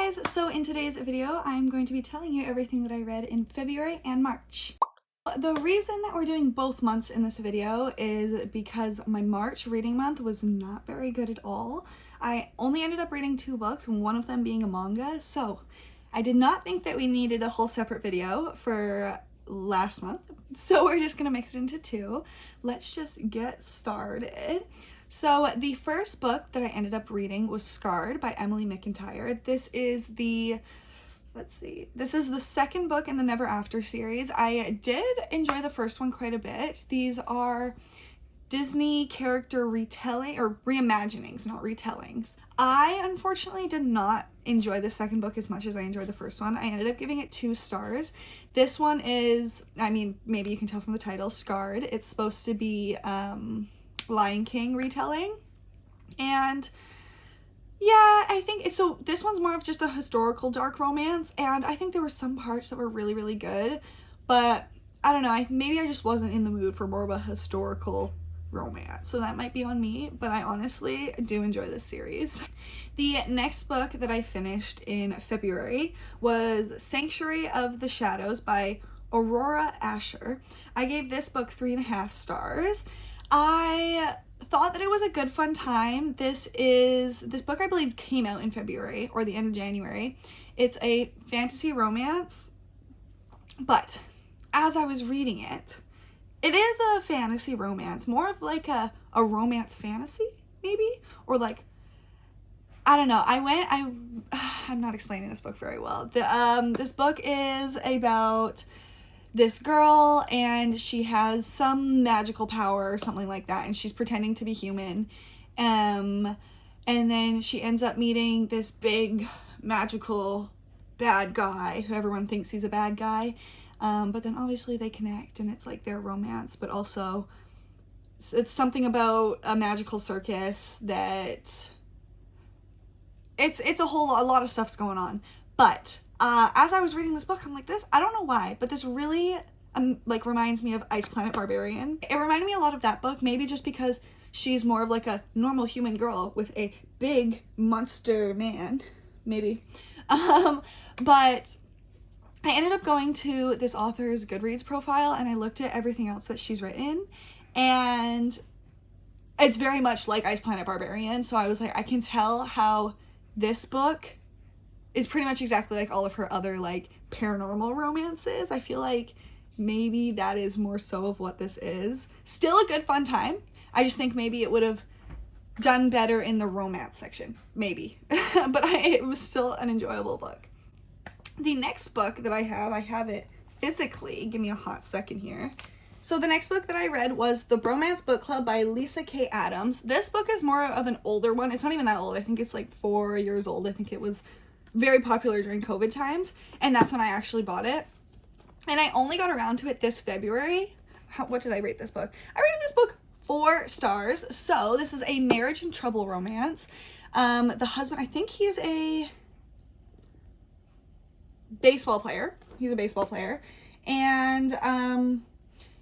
guys, so in today's video I'm going to be telling you everything that I read in February and March. The reason that we're doing both months in this video is because my March reading month was not very good at all. I only ended up reading 2 books, one of them being a manga, so I did not think that we needed a whole separate video for last month, so we're just gonna mix it into 2. Let's just get started. So the first book that I ended up reading was Scarred by Emily McIntyre. This is the second book in the Never After series. I did enjoy the first one quite a bit. These are Disney character retelling or reimaginings, not retellings. I unfortunately did not enjoy the second book as much as I enjoyed the first one. I ended up giving it 2 stars. This one is, I mean, maybe you can tell from the title, Scarred. It's supposed to be Lion King retelling, and yeah, I think so this one's more of just a historical dark romance, and I think there were some parts that were really good, but I don't know, maybe I just wasn't in the mood for more of a historical romance, so that might be on me, but I honestly do enjoy this series. The next book that I finished in February was Sanctuary of the Shadows by Aurora Asher. I gave this book 3.5 stars. I thought that it was a good fun time. This book I believe came out in February or the end of January. It's a fantasy romance, but as I was reading it, it is a fantasy romance, more of like a romance fantasy maybe, or like, I don't know. I'm not explaining this book very well. This book is about this girl, and she has some magical power or something like that, and she's pretending to be human, and then she ends up meeting this big magical bad guy who everyone thinks he's a bad guy, but then obviously they connect, and it's like their romance, but also it's something about a magical circus that it's a lot of stuff's going on. But as I was reading this book, I'm like, I don't know why, but this really like reminds me of Ice Planet Barbarian. It reminded me a lot of that book, maybe just because she's more of like a normal human girl with a big monster man, maybe. But I ended up going to this author's Goodreads profile, and I looked at everything else that she's written, and it's very much like Ice Planet Barbarian, so I was like, I can tell how this book is pretty much exactly like all of her other like paranormal romances. I feel like maybe that is more so of what this is. Still a good fun time. I just think maybe it would have done better in the romance section, maybe. But it was still an enjoyable book. The next book that I have it physically. Give me a hot second here. So the next book that I read was The Bromance Book Club by Lisa K. Adams. This book is more of an older one. It's not even that old. I think it's like 4 years old. I think it was very popular during COVID times, and that's when I actually bought it. And I only got around to it this February. What did I rate this book? I rated this book 4 stars. So this is a marriage and trouble romance. The husband, I think he's a baseball player. He's a baseball player. And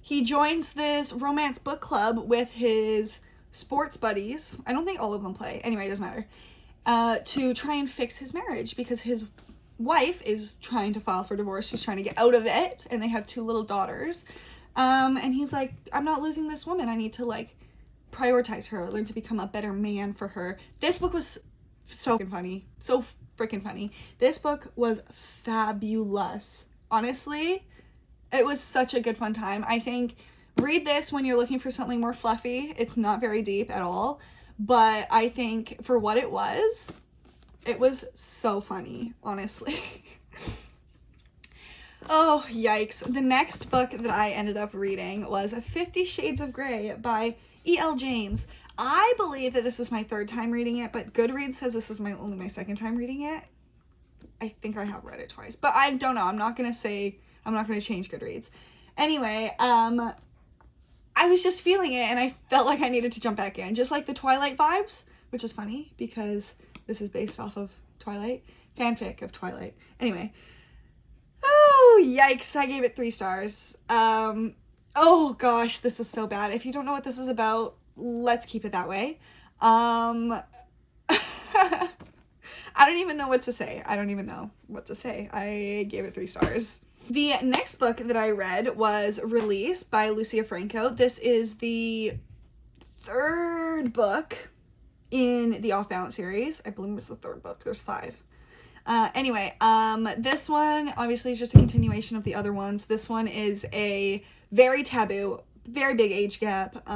he joins this romance book club with his sports buddies. I don't think all of them play. Anyway, it doesn't matter. To try and fix his marriage because his wife is trying to file for divorce. She's trying to get out of it, and they have 2 little daughters. And he's like, I'm not losing this woman. I need to like prioritize her, learn to become a better man for her. This book was so funny. So freaking funny. This book was fabulous. Honestly, it was such a good fun time. I think read this when you're looking for something more fluffy. It's not very deep at all. But I think for what it was so funny, honestly. Oh, yikes. The next book that I ended up reading was 50 Shades of Grey by E.L. James. I believe that this is my 3rd time reading it, but Goodreads says this is only my 2nd time reading it. I think I have read it twice, but I don't know. I'm not going to change Goodreads. Anyway, I was just feeling it, and I felt like I needed to jump back in, just like the Twilight vibes, which is funny because this is based off of Twilight, fanfic of Twilight. Anyway, oh yikes, I gave it 3 stars. Oh gosh, this was so bad. If you don't know what this is about, let's keep it that way. I don't even know what to say. I don't even know what to say. I gave it 3 stars. The next book that I read was Release by Lucia Franco. This is the 3rd book in the Off Balance series. I believe it's the 3rd book. There's 5. This one obviously is just a continuation of the other ones. This one is a very taboo, very big age gap,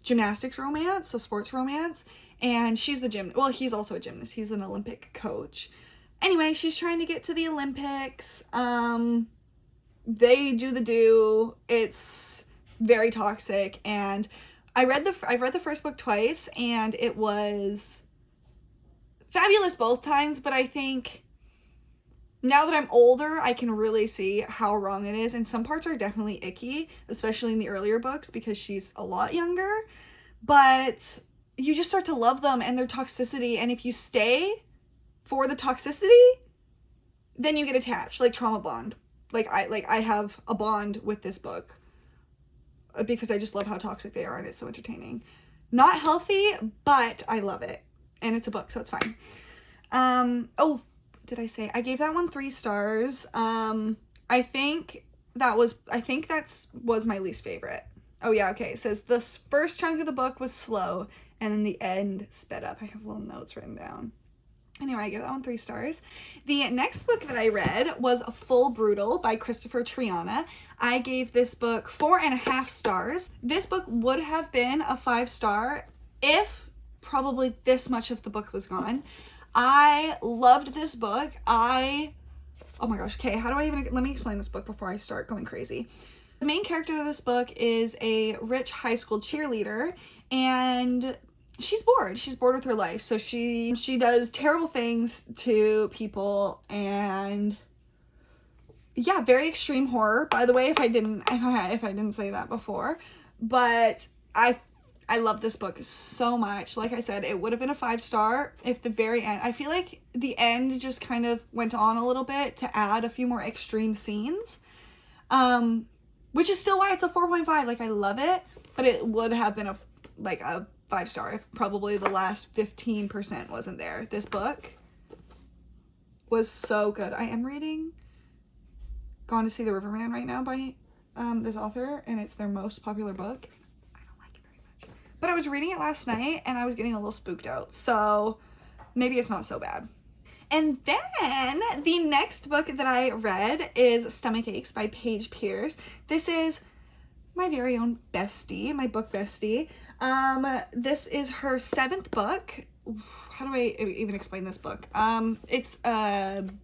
gymnastics romance, so sports romance. And she's he's also a gymnast. He's an Olympic coach. Anyway, she's trying to get to the Olympics. They do. It's very toxic. And I've read the first book twice, and it was fabulous both times, but I think now that I'm older, I can really see how wrong it is. And some parts are definitely icky, especially in the earlier books because she's a lot younger. But you just start to love them and their toxicity. And if you stay for the toxicity, then you get attached, like trauma bond. I have a bond with this book because I just love how toxic they are and it's so entertaining. Not healthy, but I love it. And it's a book, so it's fine. Did I say? I gave that one 3 stars. I think that was my least favorite. Oh yeah, okay. It says the first chunk of the book was slow and then the end sped up. I have little notes written down. Anyway, I give that one 3 stars. The next book that I read was Full Brutal by Christopher Triana. I gave this book 4.5 stars. This book would have been a 5-star if probably this much of the book was gone. I loved this book. Oh my gosh, okay, let me explain this book before I start going crazy. The main character of this book is a rich high school cheerleader, and she's bored. She's bored with her life. So she does terrible things to people, and yeah, very extreme horror, by the way, if I didn't say that before. But I love this book so much. Like I said, it would have been a 5-star if the very end, I feel like the end just kind of went on a little bit to add a few more extreme scenes. Which is still why it's a 4.5. Like, I love it, but it would have been a 5-star if probably the last 15% wasn't there. This book was so good. I am reading Gone to See the Riverman right now by this author, and it's their most popular book. But I was reading it last night and I was getting a little spooked out. So maybe it's not so bad. And then the next book that I read is Stomach Aches by Paige Pierce. This is my very own bestie, my book bestie. This is her 7th book. How do I even explain this book? It's an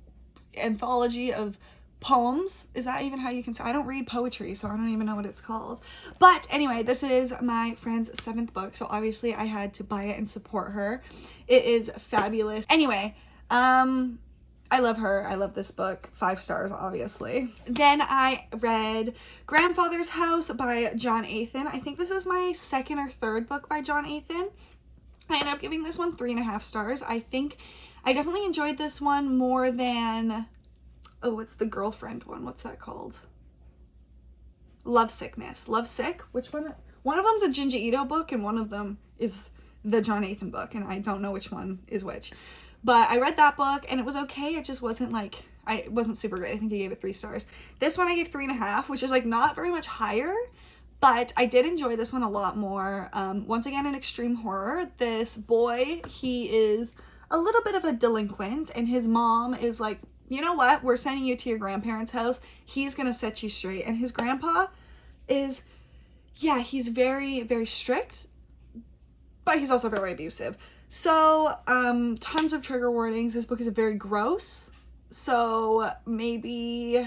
anthology of poems. Is that even how you can say? I don't read poetry, so I don't even know what it's called. But anyway, this is my friend's 7th book, so obviously I had to buy it and support her. It is fabulous. Anyway, I love her. I love this book. 5 stars, obviously. Then I read Grandfather's House by John Athan. I think this is my 2nd or 3rd book by John Athan. I ended up giving this one 3.5 stars. I think I definitely enjoyed this one more than... Oh, it's the girlfriend one. What's that called? Love Sickness. Love Sick? Which one? One of them's a Junji Ito book and one of them is the John Athan book, and I don't know which one is which. But I read that book and it was okay. It just wasn't it wasn't super great. I think I gave it 3 stars. This one I gave 3.5, which is not very much higher, but I did enjoy this one a lot more. Once again, an extreme horror. This boy, he is a little bit of a delinquent, and his mom is like, you know what? We're sending you to your grandparents' house. He's going to set you straight. And his grandpa is, yeah, he's very, very strict, but he's also very abusive. So, tons of trigger warnings. This book is very gross. So maybe,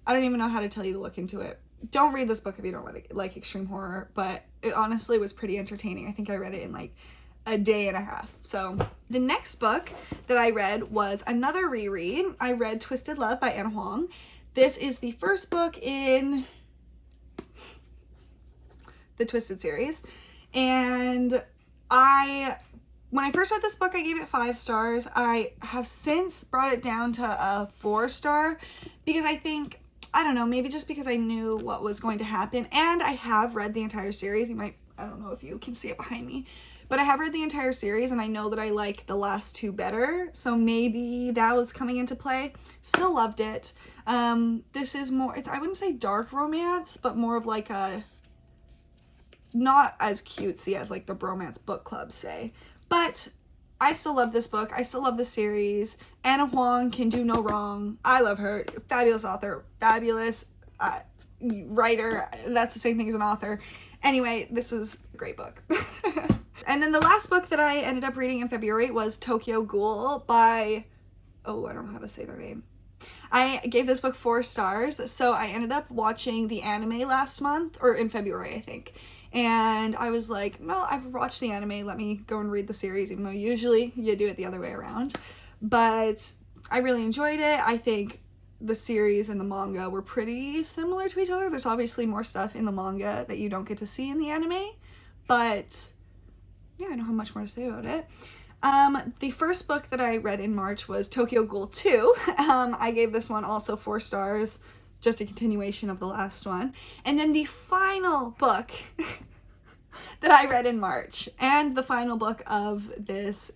I don't even know how to tell you to look into it. Don't read this book if you don't like extreme horror, but it honestly was pretty entertaining. I think I read it in a day and a half. So the next book that I read was another reread. I read Twisted Love by Anna Huang. This is the first book in the Twisted series. And when I first read this book, I gave it 5 stars. I have since brought it down to a 4-star because I think, I don't know, maybe just because I knew what was going to happen. And I have read the entire series. I don't know if you can see it behind me, But I have read the entire series and I know that I like the last two better, so maybe that was coming into play. Still loved it. This is more, I wouldn't say dark romance, but more of like a, not as cutesy as like the bromance book clubs say. But I still love this book. I still love the series. Anna Huang can do no wrong. I love her. Fabulous author. Fabulous writer. That's the same thing as an author. Anyway, this was a great book. And then the last book that I ended up reading in February was Tokyo Ghoul by, oh, I don't know how to say their name. I gave this book 4 stars. So I ended up watching the anime last month, or in February, I think. And I was like, well, I've watched the anime, let me go and read the series, even though usually you do it the other way around. But I really enjoyed it. I think the series and the manga were pretty similar to each other. There's obviously more stuff in the manga that you don't get to see in the anime, but yeah, I don't have much more to say about it. The first book that I read in March was Tokyo Ghoul 2. I gave this one also 4 stars, just a continuation of the last one. And then the final book that I read in March, and the final book of this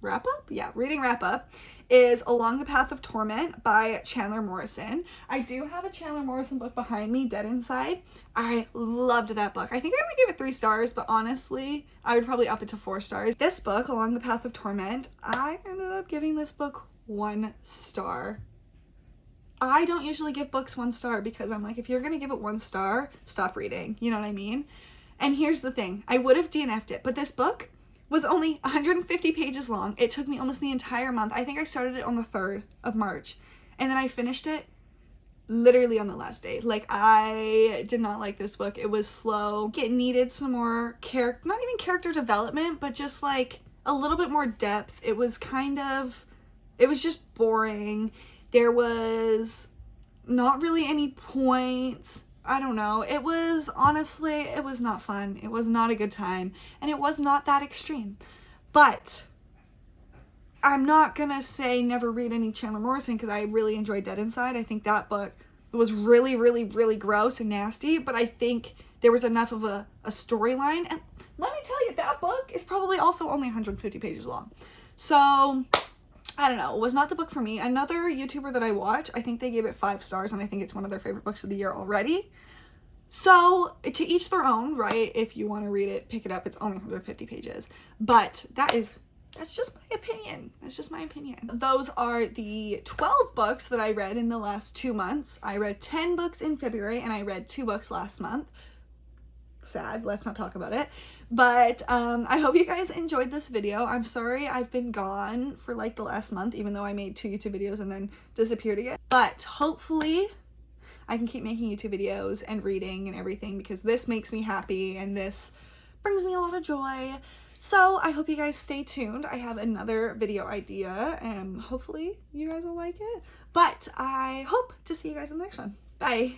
wrap-up? Yeah, reading wrap-up, is Along the Path of Torment by Chandler Morrison. I do have a Chandler Morrison book behind me, Dead Inside. I loved that book. I think I only gave it 3 stars, but honestly, I would probably up it to 4 stars. This book, Along the Path of Torment, I ended up giving this book 1 star. I don't usually give books 1 star because I'm like, if you're gonna give it 1 star, stop reading. You know what I mean? And here's the thing. I would have DNF'd it, but this book was only 150 pages long. It took me almost the entire month. I think I started it on the 3rd of March, and then I finished it literally on the last day. Like, I did not like this book. It was slow. It needed some more not even character development, but just like a little bit more depth. It was just boring. There was not really any points. I don't know. It was, honestly, it was not fun. It was not a good time. And it was not that extreme. But I'm not gonna say never read any Chandler Morrison because I really enjoyed Dead Inside. I think that book was really, really, really gross and nasty. But I think there was enough of a storyline. And let me tell you, that book is probably also only 150 pages long. So I don't know, it was not the book for me. Another YouTuber that I watch, I think they gave it 5 stars, and I think it's one of their favorite books of the year already. So, to each their own, right? If you want to read it, pick it up. It's only 150 pages. But that's just my opinion. That's just my opinion. Those are the 12 books that I read in the last 2 months. I read 10 books in February, and I read 2 books last month. Sad, let's not talk about it. But I hope you guys enjoyed this video. I'm sorry I've been gone for like the last month, even though I made 2 YouTube videos and then disappeared again. But hopefully I can keep making YouTube videos and reading and everything, because this makes me happy and this brings me a lot of joy. So I hope you guys stay tuned. I have another video idea and hopefully you guys will like it. But I hope to see you guys in the next one. Bye.